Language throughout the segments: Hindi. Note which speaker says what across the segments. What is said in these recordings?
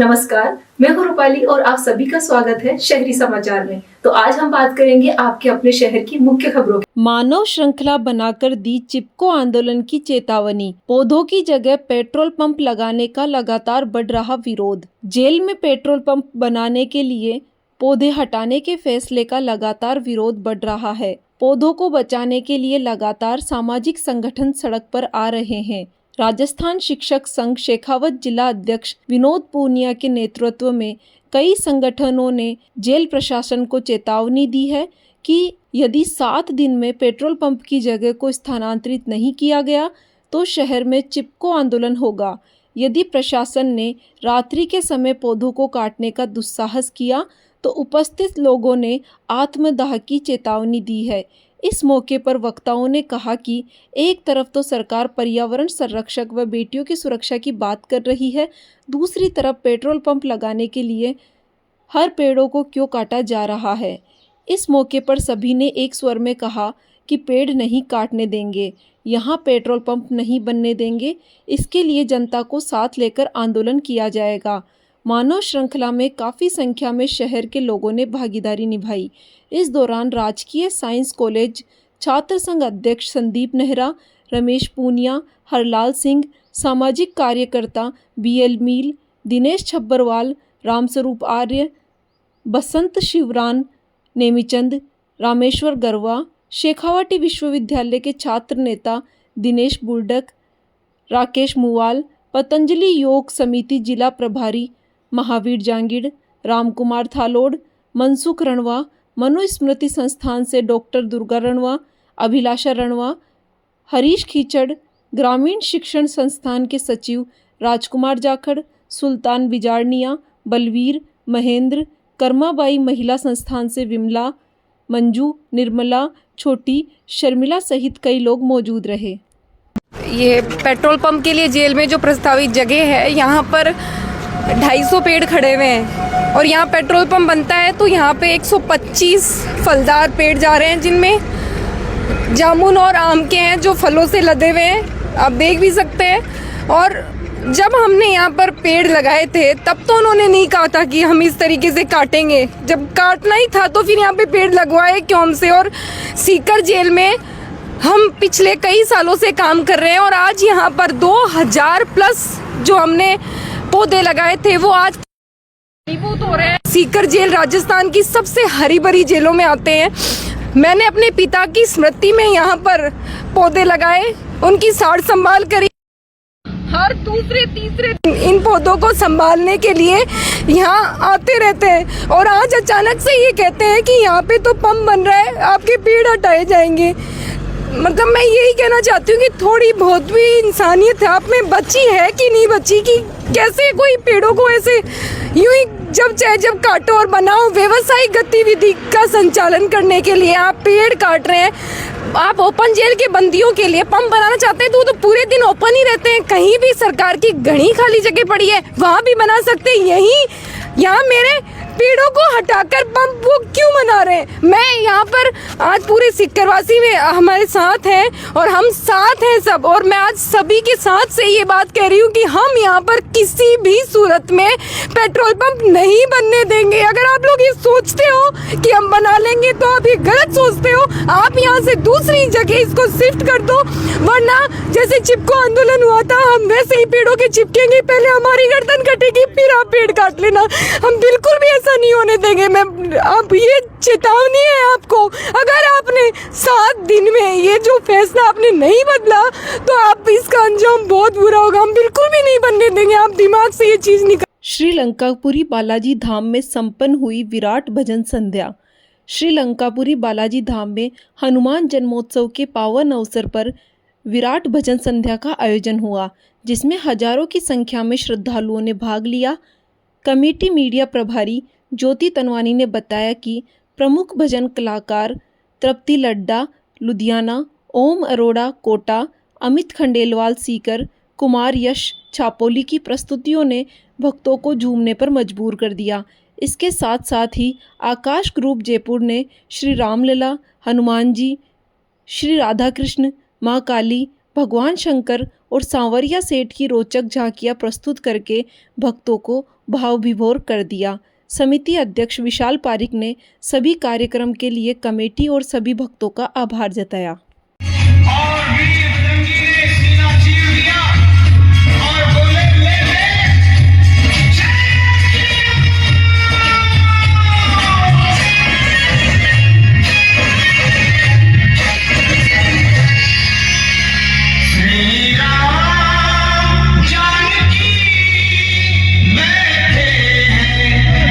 Speaker 1: नमस्कार, मैं हूं रूपाली और आप सभी का स्वागत है शहरी समाचार में। तो आज हम बात करेंगे आपके अपने शहर की मुख्य खबरों की।
Speaker 2: मानव श्रृंखला बनाकर दी चिपको आंदोलन की चेतावनी। पौधों की जगह पेट्रोल पंप लगाने का लगातार बढ़ रहा विरोध। जेल में पेट्रोल पंप बनाने के लिए पौधे हटाने के फैसले का लगातार विरोध बढ़ रहा है। पौधों को बचाने के लिए लगातार सामाजिक संगठन सड़क पर आ रहे हैं। राजस्थान शिक्षक संघ शेखावत जिला अध्यक्ष विनोद पूनिया के नेतृत्व में कई संगठनों ने जेल प्रशासन को चेतावनी दी है कि यदि 7 दिन में पेट्रोल पंप की जगह को स्थानांतरित नहीं किया गया तो शहर में चिपको आंदोलन होगा। यदि प्रशासन ने रात्रि के समय पौधों को काटने का दुस्साहस किया तो उपस्थित लोगों ने आत्मदाह की चेतावनी दी है। इस मौके पर वक्ताओं ने कहा कि एक तरफ तो सरकार पर्यावरण संरक्षक व बेटियों की सुरक्षा की बात कर रही है, दूसरी तरफ पेट्रोल पंप लगाने के लिए हर पेड़ों को क्यों काटा जा रहा है। इस मौके पर सभी ने एक स्वर में कहा कि पेड़ नहीं काटने देंगे, यहाँ पेट्रोल पंप नहीं बनने देंगे। इसके लिए जनता को साथ लेकर आंदोलन किया जाएगा। मानव श्रृंखला में काफ़ी संख्या में शहर के लोगों ने भागीदारी निभाई। इस दौरान राजकीय साइंस कॉलेज छात्र संघ अध्यक्ष संदीप नेहरा, रमेश पूनिया, हरलाल सिंह, सामाजिक कार्यकर्ता BL मील, दिनेश छब्बरवाल, रामस्वरूप आर्य, बसंत शिवरान, नेमीचंद, रामेश्वर गरवा, शेखावाटी विश्वविद्यालय के छात्र नेता दिनेश बुर्डक, राकेश मुवाल, पतंजलि योग समिति जिला प्रभारी महावीर जांगिड़, रामकुमार थालोड़, मनसुख रणवा, मनुस्मृति संस्थान से डॉक्टर दुर्गा रणवा, अभिलाषा रणवा, हरीश खीचड़, ग्रामीण शिक्षण संस्थान के सचिव राजकुमार जाखड़, सुल्तान बिजारनिया, बलवीर, महेंद्र, कर्माबाई महिला संस्थान से विमला, मंजू, निर्मला, छोटी, शर्मिला सहित कई लोग मौजूद रहे।
Speaker 3: ये पेट्रोल पंप के लिए जेल में जो प्रस्तावित जगह है, यहाँ पर 250 पेड़ खड़े हुए हैं और यहाँ पेट्रोल पंप बनता है तो यहाँ पे 125 फलदार पेड़ जा रहे हैं, जिनमें जामुन और आम के हैं जो फलों से लदे हुए हैं, आप देख भी सकते हैं। और जब हमने यहाँ पर पेड़ लगाए थे तब तो उन्होंने नहीं कहा था कि हम इस तरीके से काटेंगे। जब काटना ही था तो फिर यहाँ पे पेड़ लगवाए क्यों हमसे। और सीकर जेल में हम पिछले कई सालों से काम कर रहे हैं और आज यहाँ पर 2000 प्लस जो हमने पौधे लगाए थे वो आज फलीभूत हो रहे हैं। सीकर जेल राजस्थान की सबसे हरी भरी जेलों में आते हैं। मैंने अपने पिता की स्मृति में यहाँ पर पौधे लगाए, उनकी सार संभाल करी। हर दूसरे तीसरे इन पौधों को संभालने के लिए यहाँ आते रहते हैं और आज अचानक से ये कहते हैं कि यहाँ पे तो पंप बन रहा है, आपके पेड़ हटाए जाएंगे। मतलब मैं यही कहना चाहती हूँ कि थोड़ी बहुत भी इंसानियत आप में बची है कि नहीं बची, कि कैसे कोई पेड़ों को ऐसे यूं ही जब चाहे जब काटो और बनाओ। व्यवसायिक गतिविधि का संचालन करने के लिए आप पेड़ काट रहे हैं। आप ओपन जेल के बंदियों के लिए पंप बनाना चाहते हैं तो वो तो पूरे दिन ओपन ही रहते हैं। कहीं भी सरकार की घनी खाली जगह पड़ी है वहाँ भी बना सकते हैं। यही यहाँ मेरे पेड़ों को हटाकर पंप वो क्यों बना रहे हैं। मैं यहाँ पर आज पूरे सिक्करवासी में हमारे साथ हैं और हम साथ हैं सब, और मैं आज सभी के साथ से ये बात कह रही हूँ कि हम यहाँ पर किसी भी सूरत में पेट्रोल पंप नहीं बनने देंगे। अगर आप लोग ये सोचते हो कि हम बना लेंगे तो आप ये गलत सोचते हो। आप यहाँ से दूसरी जगह इसको शिफ्ट कर दो, वरना जैसे चिपको आंदोलन हुआ था हम वैसे ही पेड़ों के चिपकेंगे। पहले हमारी गर्दन कटेगी फिर आप पेड़ काट लेना। हम बिल्कुल भी ऐसा नहीं होने देंगे। मैं आप ये चेतावनी है आपको, अगर आपने 7 दिन में ये जो फैसला आपने नहीं बदला तो आप इसका अंजाम बहुत बुरा होगा। हम बिल्कुल भी नहीं बनने देंगे। आप दिमाग से ये चीज निकाल।
Speaker 2: श्रीलंकापुरी बालाजी धाम में संपन्न हुई विराट भजन संध्या। श्रीलंकापुरी बालाजी धाम में हनुमान जन्मोत्सव के पावन अवसर पर विराट भजन संध्या का आयोजन हुआ, जिसमें हजारों की संख्या में श्रद्धालुओं ने भाग लिया। कमेटी मीडिया प्रभारी ज्योति तनवानी ने बताया कि प्रमुख भजन कलाकार तृप्ति लड्डा लुधियाना, ओम अरोड़ा कोटा, अमित खंडेलवाल सीकर, कुमार यश छापोली की प्रस्तुतियों ने भक्तों को झूमने पर मजबूर कर दिया। इसके साथ साथ ही आकाश ग्रुप जयपुर ने श्री रामलला, हनुमान जी, श्री राधा कृष्ण, माँ काली, भगवान शंकर और सांवरिया सेठ की रोचक झांकियाँ प्रस्तुत करके भक्तों को भाव विभोर कर दिया। समिति अध्यक्ष विशाल पारिक ने सभी कार्यक्रम के लिए कमेटी और सभी भक्तों का आभार जताया।
Speaker 4: और वीर बजरंगी ने सीना चीर दिया और बोले ले ले श्री राम जानकी बैठे हैं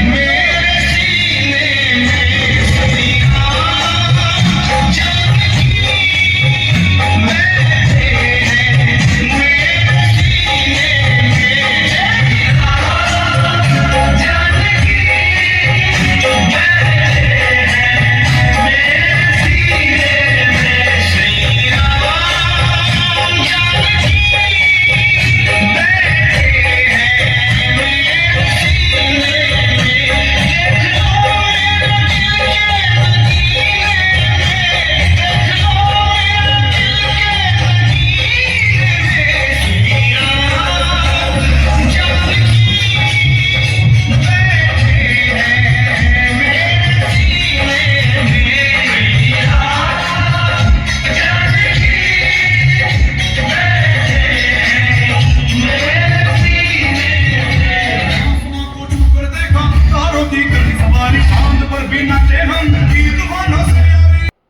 Speaker 4: मेरे सीने में श्री राम जानकी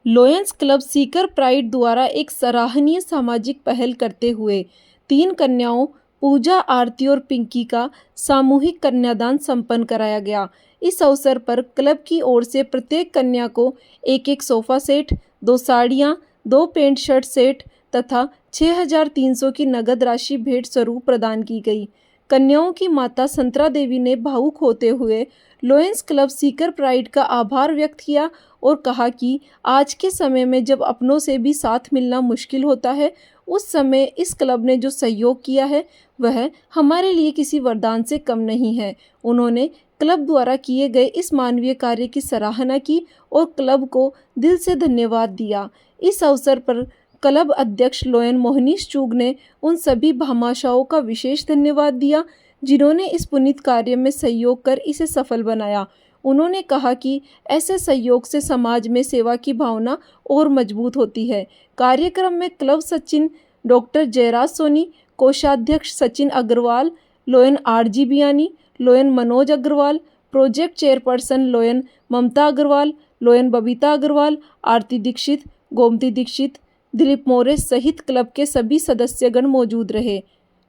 Speaker 2: लोयंस क्लब सीकर प्राइड द्वारा एक सराहनीय सामाजिक पहल करते हुए 3 कन्याओं पूजा, आरती और पिंकी का सामूहिक कन्यादान संपन्न कराया गया। इस अवसर पर क्लब की ओर से प्रत्येक कन्या को एक सोफा सेट, 2 साड़ियाँ, 2 पैंट शर्ट सेट तथा 6,300 की नगद राशि भेंट स्वरूप प्रदान की गई। कन्याओं की माता संतरा देवी ने भावुक होते हुए लोयंस क्लब सीकर प्राइड का आभार व्यक्त किया और कहा कि आज के समय में जब अपनों से भी साथ मिलना मुश्किल होता है, उस समय इस क्लब ने जो सहयोग किया है वह हमारे लिए किसी वरदान से कम नहीं है। उन्होंने क्लब द्वारा किए गए इस मानवीय कार्य की सराहना की और क्लब को दिल से धन्यवाद दिया। इस अवसर पर क्लब अध्यक्ष लोयन मोहनीश चूग ने उन सभी भामाशाओं का विशेष धन्यवाद दिया जिन्होंने इस पुनीत कार्य में सहयोग कर इसे सफल बनाया। उन्होंने कहा कि ऐसे सहयोग से समाज में सेवा की भावना और मजबूत होती है। कार्यक्रम में क्लब सचिन डॉक्टर जयराज सोनी, कोषाध्यक्ष Sachin Agrawal, lion RG Biyani, lion Manoj Agrawal, project chairperson lion Mamta Agrawal, lion Babita Agrawal, Aarti Dixit, Gomti Dixit, Dilip More सहित क्लब के सभी सदस्यगण मौजूद रहे।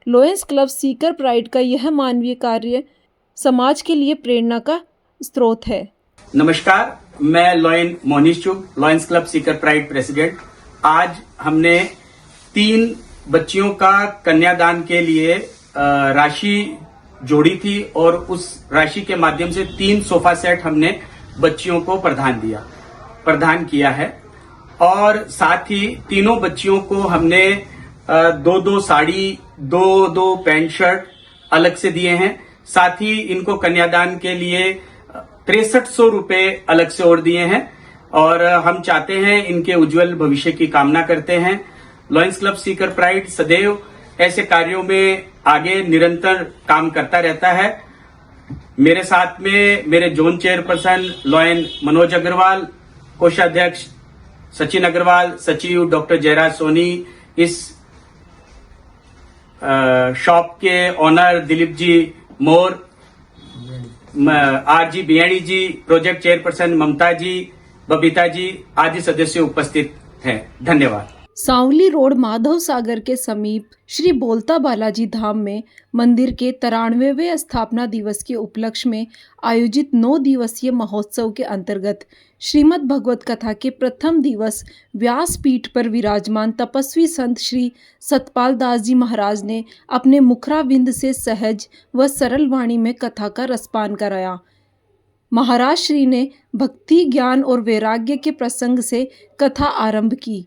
Speaker 2: लोयंस क्लब सीकर प्राइड का यह मानवीय कार्य समाज के लिए प्रेरणा का स्रोत है।
Speaker 5: नमस्कार, मैं lion Mohneesh Chugh, lions club Sikar pride president. आज हमने 3 बच्चियों का कन्यादान के लिए राशि जोड़ी थी और उस राशि के माध्यम से 3 सोफा सेट हमने बच्चियों को प्रदान किया है और साथ ही तीनों बच्चियों को हमने 2 साड़ी, 2 पैंट शर्ट अलग से दिए हैं। साथ ही इनको कन्यादान के लिए 6300 रुपए अलग से और दिए हैं और हम चाहते हैं इनके उज्जवल भविष्य की कामना करते हैं। लॉयंस क्लब सीकर प्राइड सदैव ऐसे कार्यों में आगे निरंतर काम करता रहता है। मेरे साथ में मेरे zone chairperson lion Manoj Agarwal, कोषाध्यक्ष सचिन अग्रवाल, सचिव डॉक्टर जयराज सोनी, इस शॉप के ऑनर दिलीप जी मोर, आरजी बियाणी जी, प्रोजेक्ट चेयरपर्सन ममता जी, बबीता जी आदि सदस्य उपस्थित हैं। धन्यवाद।
Speaker 2: सांवली रोड माधव सागर के समीप श्री बोलता बालाजी धाम में मंदिर के 93वें स्थापना दिवस के उपलक्ष्य में आयोजित 9 दिवसीय महोत्सव के अंतर्गत श्रीमद् भगवत कथा के प्रथम दिवस व्यास पीठ पर विराजमान तपस्वी संत श्री सतपाल दास जी महाराज ने अपने मुखराविंद से सहज व सरल वाणी में कथा का रसपान कराया। महाराज श्री ने भक्ति, ज्ञान और वैराग्य के प्रसंग से कथा आरंभ की।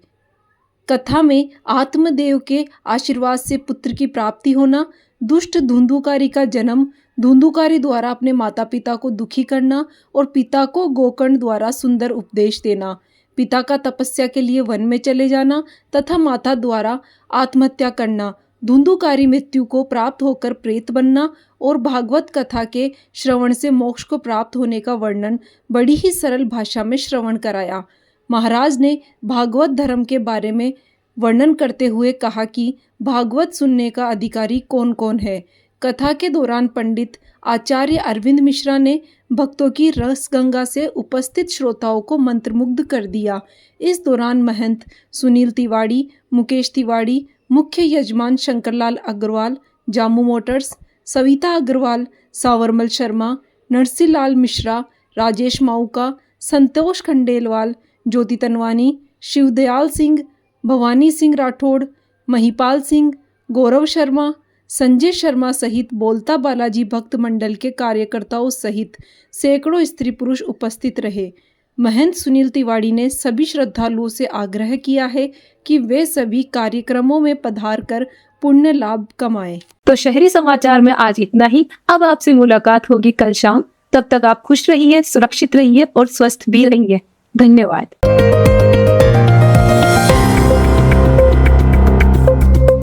Speaker 2: कथा में आत्मदेव के आशीर्वाद से पुत्र की प्राप्ति होना, दुष्ट धुंधुकारी का जन्म, धुंधुकारी द्वारा अपने माता पिता को दुखी करना और पिता को गोकर्ण द्वारा सुंदर उपदेश देना, पिता का तपस्या के लिए वन में चले जाना तथा माता द्वारा आत्महत्या करना, धुंधुकारी मृत्यु को प्राप्त होकर प्रेत बनना और भागवत कथा के श्रवण से मोक्ष को प्राप्त होने का वर्णन बड़ी ही सरल भाषा में श्रवण कराया। महाराज ने भागवत धर्म के बारे में वर्णन करते हुए कहा कि भागवत सुनने का अधिकारी कौन कौन है। कथा के दौरान पंडित आचार्य अरविंद मिश्रा ने भक्तों की रस गंगा से उपस्थित श्रोताओं को मंत्रमुग्ध कर दिया। इस दौरान महंत सुनील तिवाड़ी, मुकेश तिवाड़ी, मुख्य यजमान शंकरलाल अग्रवाल, जामू मोटर्स, सविता अग्रवाल, सावरमल शर्मा, नरसिंह लाल मिश्रा, राजेश माउका, संतोष खंडेलवाल, ज्योति तनवानी, शिवदयाल सिंह, भवानी सिंह राठौड़, महिपाल सिंह, गौरव शर्मा, संजय शर्मा सहित बोलता बालाजी भक्त मंडल के कार्यकर्ताओं सहित सैकड़ों स्त्री पुरुष उपस्थित रहे। महंत सुनील तिवाड़ी ने सभी श्रद्धालुओं से आग्रह किया है कि वे सभी कार्यक्रमों में पधार कर पुण्य लाभ कमाएं।
Speaker 1: तो शहरी समाचार में आज इतना ही। अब आपसे मुलाकात होगी कल शाम। तब तक आप खुश रहिए, सुरक्षित रहिए और स्वस्थ भी रहिए। धन्यवाद।